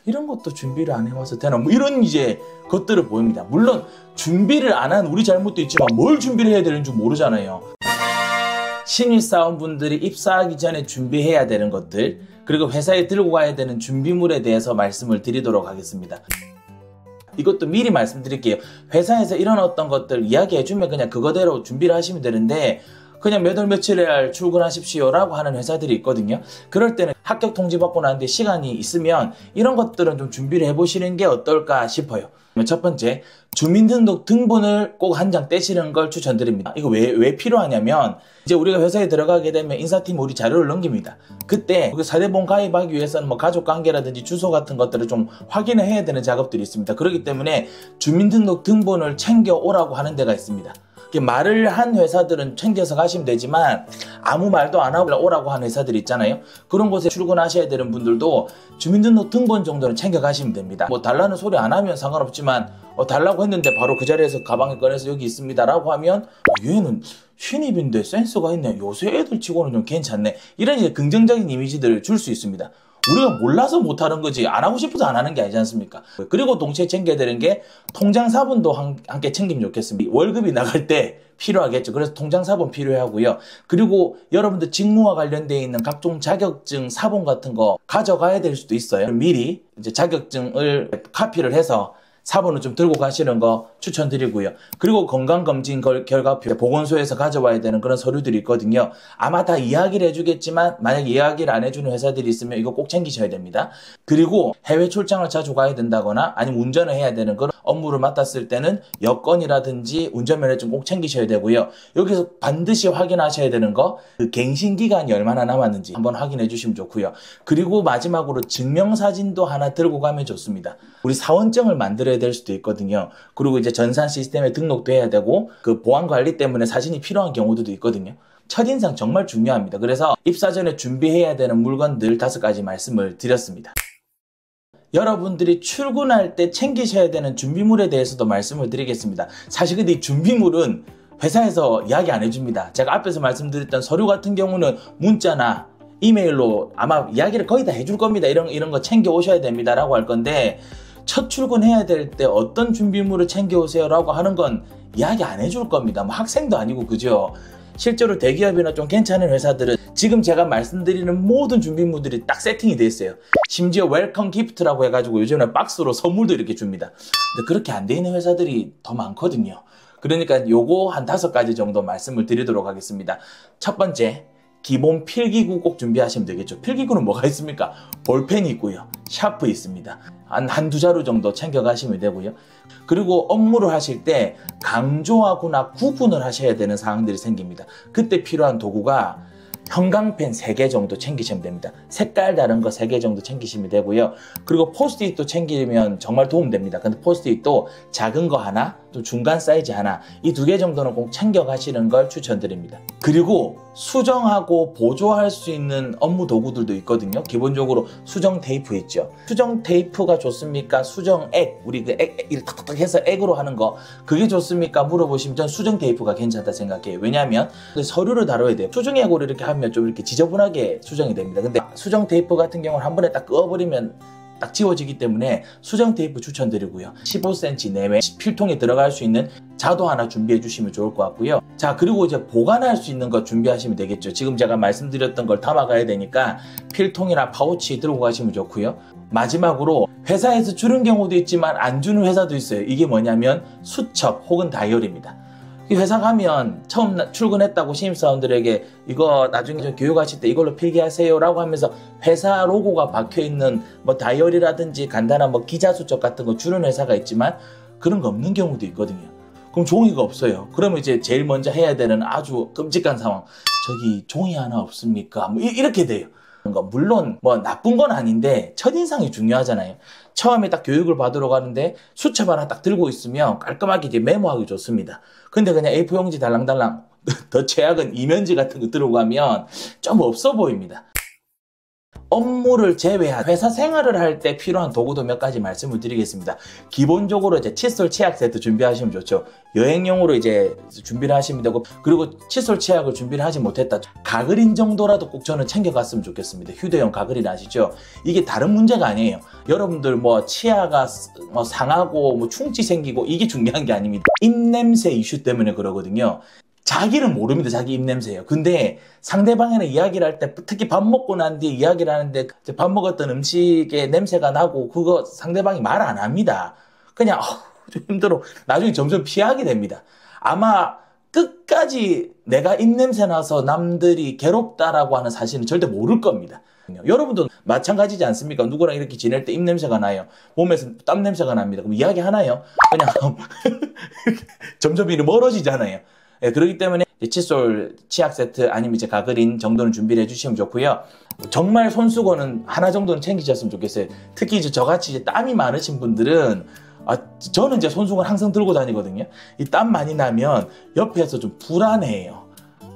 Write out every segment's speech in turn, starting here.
이런 것도 준비를 안 해와서 되나? 뭐 이런 이제 것들을 보입니다. 물론 준비를 안 한 우리 잘못도 있지만 뭘 준비를 해야 되는지 모르잖아요. 신입사원분들이 입사하기 전에 준비해야 되는 것들, 그리고 회사에 들고 가야 되는 준비물에 대해서 말씀을 드리도록 하겠습니다. 이것도 미리 말씀드릴게요. 회사에서 이런 어떤 것들 이야기해주면 그냥 그거대로 준비를 하시면 되는데, 그냥 몇 월 며칠에 출근하십시오 라고 하는 회사들이 있거든요. 그럴 때는 합격 통지 받고 나는데 시간이 있으면 이런 것들은 좀 준비를 해보시는 게 어떨까 싶어요. 첫 번째, 주민등록 등본을 꼭 한 장 떼시는 걸 추천드립니다. 이거 왜 필요하냐면, 이제 우리가 회사에 들어가게 되면 인사팀 우리 자료를 넘깁니다. 그때 사대보험 가입하기 위해서는 뭐 가족관계라든지 주소 같은 것들을 좀 확인을 해야 되는 작업들이 있습니다. 그렇기 때문에 주민등록 등본을 챙겨오라고 하는 데가 있습니다. 말을 한 회사들은 챙겨서 가시면 되지만 아무 말도 안 하고 오라고 하는 회사들이 있잖아요. 그런 곳에 출근하셔야 되는 분들도 주민등록 등본 정도는 챙겨 가시면 됩니다. 뭐 달라는 소리 안 하면 상관없지만 달라고 했는데 바로 그 자리에서 가방에 꺼내서 여기 있습니다 라고 하면 얘는 신입인데 센스가 있네, 요새 애들 치고는 좀 괜찮네, 이런 이제 긍정적인 이미지들을 줄 수 있습니다. 우리가 몰라서 못하는 거지 안 하고 싶어서 안 하는 게 아니지 않습니까? 그리고 동시에 챙겨야 되는 게 통장사본도 함께 챙기면 좋겠습니다. 월급이 나갈 때 필요하겠죠. 그래서 통장사본 필요하고요. 그리고 여러분들 직무와 관련되어 있는 각종 자격증 사본 같은 거 가져가야 될 수도 있어요. 미리 이제 자격증을 카피를 해서 사본을 좀 들고 가시는 거 추천드리고요. 그리고 건강검진 결과표, 보건소에서 가져와야 되는 그런 서류들이 있거든요. 아마 다 이야기를 해주겠지만 만약 이야기를 안 해주는 회사들이 있으면 이거 꼭 챙기셔야 됩니다. 그리고 해외 출장을 자주 가야 된다거나 아니면 운전을 해야 되는 그런 업무를 맡았을 때는 여권이라든지 운전면허증 꼭 챙기셔야 되고요. 여기서 반드시 확인하셔야 되는 거, 그 갱신기간이 얼마나 남았는지 한번 확인해 주시면 좋고요. 그리고 마지막으로 증명사진도 하나 들고 가면 좋습니다. 우리 사원증을 만들어야 될 수도 있거든요. 그리고 이제 전산 시스템에 등록도 해야 되고 그 보안 관리 때문에 사진이 필요한 경우들도 있거든요. 첫인상 정말 중요합니다. 그래서 입사 전에 준비해야 되는 물건들 5가지 말씀을 드렸습니다. 여러분들이 출근할 때 챙기셔야 되는 준비물에 대해서도 말씀을 드리겠습니다. 사실 근데 이 준비물은 회사에서 이야기 안 해줍니다. 제가 앞에서 말씀드렸던 서류 같은 경우는 문자나 이메일로 아마 이야기를 거의 다 해줄 겁니다. 이런 거 챙겨 오셔야 됩니다 라고 할 건데, 첫 출근해야 될 때 어떤 준비물을 챙겨오세요 라고 하는 건 이야기 안 해줄 겁니다. 뭐 학생도 아니고, 그죠? 실제로 대기업이나 좀 괜찮은 회사들은 지금 제가 말씀드리는 모든 준비물들이 딱 세팅이 돼 있어요. 심지어 웰컴 기프트라고 해가지고 요즘에 박스로 선물도 이렇게 줍니다. 근데 그렇게 안 돼 있는 회사들이 더 많거든요. 그러니까 요거 한 5가지 정도 말씀을 드리도록 하겠습니다. 첫 번째, 기본 필기구 꼭 준비하시면 되겠죠. 필기구는 뭐가 있습니까? 볼펜이 있고요. 샤프 있습니다. 한두 자루 정도 챙겨가시면 되고요. 그리고 업무를 하실 때 강조하거나 구분을 하셔야 되는 사항들이 생깁니다. 그때 필요한 도구가 형광펜 3개 정도 챙기시면 됩니다. 색깔 다른 거 3개 정도 챙기시면 되고요. 그리고 포스트잇도 챙기면 정말 도움됩니다. 근데 포스트잇도 작은 거 하나, 또 중간 사이즈 하나, 이 2개 정도는 꼭 챙겨가시는 걸 추천드립니다. 그리고 수정하고 보조할 수 있는 업무 도구들도 있거든요. 기본적으로 수정 테이프 있죠. 수정 테이프가 좋습니까? 수정액, 우리 그 액, 이렇게 탁탁탁 해서 액으로 하는 거, 그게 좋습니까? 물어보시면 전 수정 테이프가 괜찮다 생각해요. 왜냐하면 서류를 다뤄야 돼요. 수정액으로 이렇게 하면 좀 이렇게 지저분하게 수정이 됩니다. 근데 수정 테이프 같은 경우는 한 번에 딱 그어버리면 딱 지워지기 때문에 수정 테이프 추천드리고요. 15cm 내외 필통에 들어갈 수 있는 자도 하나 준비해 주시면 좋을 것 같고요. 자, 그리고 이제 보관할 수 있는 거 준비하시면 되겠죠. 지금 제가 말씀드렸던 걸 담아가야 되니까 필통이나 파우치 들고 가시면 좋고요. 마지막으로 회사에서 주는 경우도 있지만 안 주는 회사도 있어요. 이게 뭐냐면 수첩 혹은 다이어리입니다. 회사 가면 처음 출근했다고 신입사원들에게 이거 나중에 좀 교육하실 때 이걸로 필기하세요 라고 하면서 회사 로고가 박혀있는 뭐 다이어리라든지 간단한 뭐 기자수첩 같은 거 주는 회사가 있지만 그런 거 없는 경우도 있거든요. 그럼 종이가 없어요. 그러면 이제 제일 먼저 해야 되는 아주 끔찍한 상황, 저기 종이 하나 없습니까? 뭐 이렇게 돼요. 물론 뭐 나쁜 건 아닌데 첫인상이 중요하잖아요. 처음에 딱 교육을 받으러 가는데 수첩 하나 딱 들고 있으면 깔끔하게 이제 메모하기 좋습니다. 근데 그냥 A4 용지 달랑달랑 더 최악은 이면지 같은 거 들고 가면 좀 없어 보입니다. 업무를 제외한 회사 생활을 할 때 필요한 도구도 몇 가지 말씀을 드리겠습니다. 기본적으로 이제 칫솔 치약 세트 준비하시면 좋죠. 여행용으로 이제 준비를 하시면 되고, 그리고 칫솔 치약을 준비를 하지 못했다, 가그린 정도라도 꼭 저는 챙겨갔으면 좋겠습니다. 휴대용 가그린 아시죠? 이게 다른 문제가 아니에요. 여러분들 뭐 치아가 뭐 상하고 뭐 충치 생기고 이게 중요한 게 아닙니다. 입냄새 이슈 때문에 그러거든요. 자기는 모릅니다. 자기 입냄새예요. 근데 상대방이랑 이야기를 할 때, 특히 밥 먹고 난 뒤에 이야기를 하는데 밥 먹었던 음식에 냄새가 나고 그거 상대방이 말 안 합니다. 그냥 좀 힘들어. 나중에 점점 피하게 됩니다. 아마 끝까지 내가 입냄새 나서 남들이 괴롭다라고 하는 사실은 절대 모를 겁니다. 여러분도 마찬가지지 않습니까? 누구랑 이렇게 지낼 때 입냄새가 나요. 몸에서 땀 냄새가 납니다. 그럼 이야기 하나요? 그냥 점점 이렇게 멀어지잖아요. 예, 그렇기 때문에 칫솔 치약 세트 아니면 이제 가그린 정도는 준비를 해주시면 좋고요. 정말 손수건은 하나 정도는 챙기셨으면 좋겠어요. 특히 이제 저같이 이제 땀이 많으신 분들은, 저는 이제 손수건 항상 들고 다니거든요. 이 땀 많이 나면 옆에서 좀 불안해요.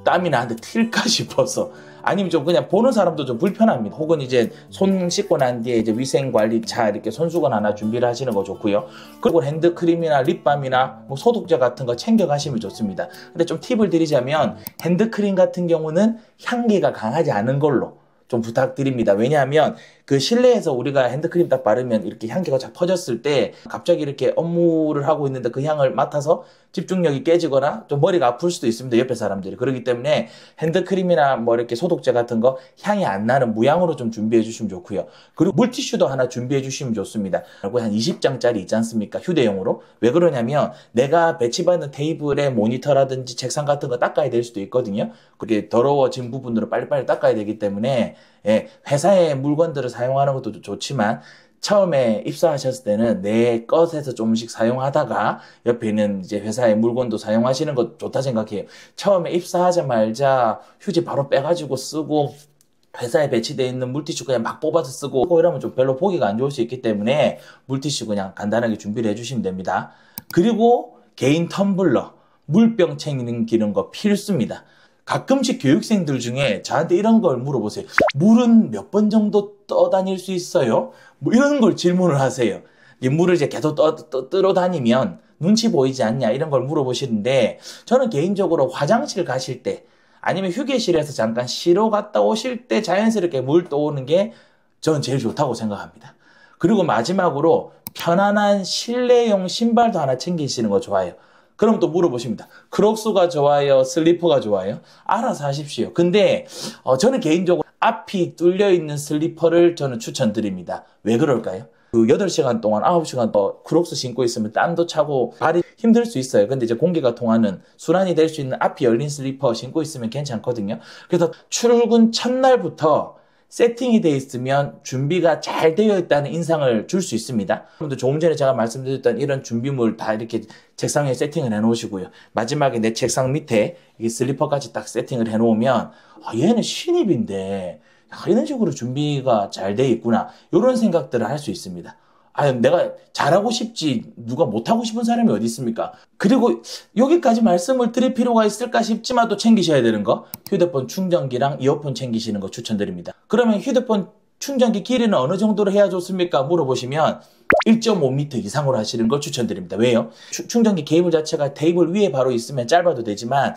땀이 나한테 튈까 싶어서. 아니면 좀 그냥 보는 사람도 좀 불편합니다. 혹은 이제 손 씻고 난 뒤에 이제 위생관리차 이렇게 손수건 하나 준비를 하시는 거 좋고요. 그리고 핸드크림이나 립밤이나 뭐 소독제 같은 거 챙겨가시면 좋습니다. 근데 좀 팁을 드리자면, 핸드크림 같은 경우는 향기가 강하지 않은 걸로 좀 부탁드립니다. 왜냐하면 그 실내에서 우리가 핸드크림 딱 바르면 이렇게 향기가 쫙 퍼졌을 때 갑자기 이렇게 업무를 하고 있는데 그 향을 맡아서 집중력이 깨지거나 좀 머리가 아플 수도 있습니다. 옆에 사람들이. 그렇기 때문에 핸드크림이나 뭐 이렇게 소독제 같은 거 향이 안 나는 무향으로 좀 준비해 주시면 좋고요. 그리고 물티슈도 하나 준비해 주시면 좋습니다. 그리고 한 20장짜리 있지 않습니까? 휴대용으로. 왜 그러냐면 내가 배치받는 테이블에 모니터라든지 책상 같은 거 닦아야 될 수도 있거든요. 그게 더러워진 부분으로 빨리빨리 닦아야 되기 때문에, 예, 회사의 물건들을 사용하는 것도 좋지만 처음에 입사하셨을 때는 내 것에서 조금씩 사용하다가 옆에 있는 이제 회사의 물건도 사용하시는 것 좋다 생각해요. 처음에 입사하자마자 휴지 바로 빼가지고 쓰고 회사에 배치되어 있는 물티슈 그냥 막 뽑아서 쓰고 이러면 좀 별로 보기가 안 좋을 수 있기 때문에 물티슈 그냥 간단하게 준비를 해주시면 됩니다. 그리고 개인 텀블러, 물병 챙기는 거 필수입니다. 가끔씩 교육생들 중에 저한테 이런 걸 물어보세요. 물은 몇 번 정도 떠다닐 수 있어요? 뭐 이런 걸 질문을 하세요. 물을 이제 계속 떠 다니면 눈치 보이지 않냐 이런 걸 물어보시는데, 저는 개인적으로 화장실 가실 때 아니면 휴게실에서 잠깐 쉬러 갔다 오실 때 자연스럽게 물 떠오는 게 저는 제일 좋다고 생각합니다. 그리고 마지막으로 편안한 실내용 신발도 하나 챙기시는 거 좋아요. 그럼 또 물어보십니다. 크록스가 좋아요? 슬리퍼가 좋아요? 알아서 하십시오. 근데 저는 개인적으로 앞이 뚫려있는 슬리퍼를 저는 추천드립니다. 왜 그럴까요? 그 8시간 동안 9시간 크록스 신고 있으면 땀도 차고 발이 힘들 수 있어요. 근데 이제 공기가 통하는 순환이 될 수 있는 앞이 열린 슬리퍼 신고 있으면 괜찮거든요. 그래서 출근 첫날부터 세팅이 되어 있으면 준비가 잘 되어 있다는 인상을 줄 수 있습니다. 여러분들 조금 전에 제가 말씀드렸던 이런 준비물 다 이렇게 책상 위에 세팅을 해 놓으시고요. 마지막에 내 책상 밑에 이 슬리퍼까지 딱 세팅을 해 놓으면 얘는 신입인데 이런 식으로 준비가 잘 되어 있구나, 이런 생각들을 할 수 있습니다. 내가 잘하고 싶지 누가 못하고 싶은 사람이 어디 있습니까? 그리고 여기까지 말씀을 드릴 필요가 있을까 싶지만 또 챙기셔야 되는 거, 휴대폰 충전기랑 이어폰 챙기시는 거 추천드립니다. 그러면 휴대폰 충전기 길이는 어느 정도로 해야 좋습니까? 물어보시면 1.5m 이상으로 하시는 걸 추천드립니다. 왜요? 충전기 케이블 자체가 테이블 위에 바로 있으면 짧아도 되지만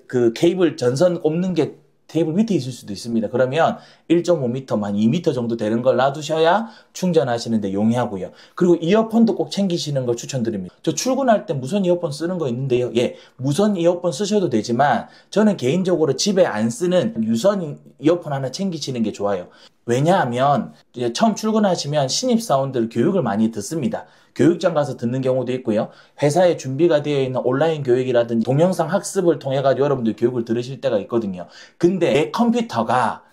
그 케이블 전선 꼽는 게 테이블 밑에 있을 수도 있습니다. 그러면 1.5m, 한 2m 정도 되는 걸 놔두셔야 충전하시는데 용이하고요. 그리고 이어폰도 꼭 챙기시는 걸 추천드립니다. 저 출근할 때 무선 이어폰 쓰는 거 있는데요. 예, 무선 이어폰 쓰셔도 되지만 저는 개인적으로 집에 안 쓰는 유선 이어폰 하나 챙기시는 게 좋아요. 왜냐하면 이제 처음 출근하시면 신입사원들 교육을 많이 듣습니다. 교육장 가서 듣는 경우도 있고요. 회사에 준비가 되어 있는 온라인 교육이라든지 동영상 학습을 통해 가지고 여러분들 교육을 들으실 때가 있거든요. 근데 내 컴퓨터가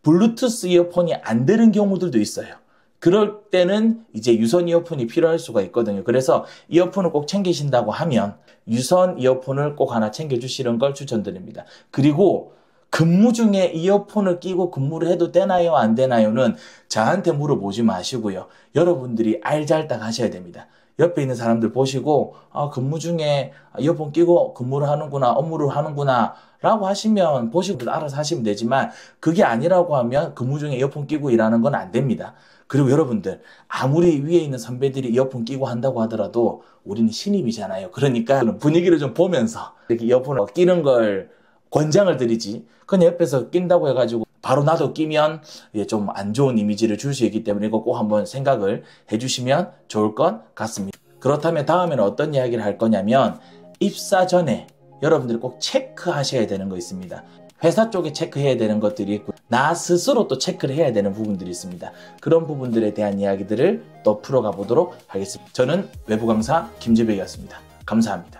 블루투스 이어폰이 안 되는 경우들도 있어요. 그럴 때는 이제 유선 이어폰이 필요할 수가 있거든요. 그래서 이어폰을 꼭 챙기신다고 하면 유선 이어폰을 꼭 하나 챙겨주시는 걸 추천드립니다. 그리고 근무 중에 이어폰을 끼고 근무를 해도 되나요? 안 되나요?는 저한테 물어보지 마시고요. 여러분들이 알잘딱 하셔야 됩니다. 옆에 있는 사람들 보시고 근무 중에 이어폰 끼고 근무를 하는구나, 업무를 하는구나 라고 하시면 보시고 알아서 하시면 되지만 그게 아니라고 하면 근무 중에 이어폰 끼고 일하는 건 안 됩니다. 그리고 여러분들 아무리 위에 있는 선배들이 이어폰 끼고 한다고 하더라도 우리는 신입이잖아요. 그러니까 분위기를 좀 보면서 이렇게 이어폰을 끼는 걸 권장을 드리지 그냥 옆에서 낀다고 해가지고 바로 나도 끼면 좀 안 좋은 이미지를 줄 수 있기 때문에 이거 꼭 한번 생각을 해주시면 좋을 것 같습니다. 그렇다면 다음에는 어떤 이야기를 할 거냐면 입사 전에 여러분들이 꼭 체크하셔야 되는 거 있습니다. 회사 쪽에 체크해야 되는 것들이 있고 나 스스로 또 체크를 해야 되는 부분들이 있습니다. 그런 부분들에 대한 이야기들을 또 풀어가 보도록 하겠습니다. 저는 외부 강사 김재백이었습니다. 감사합니다.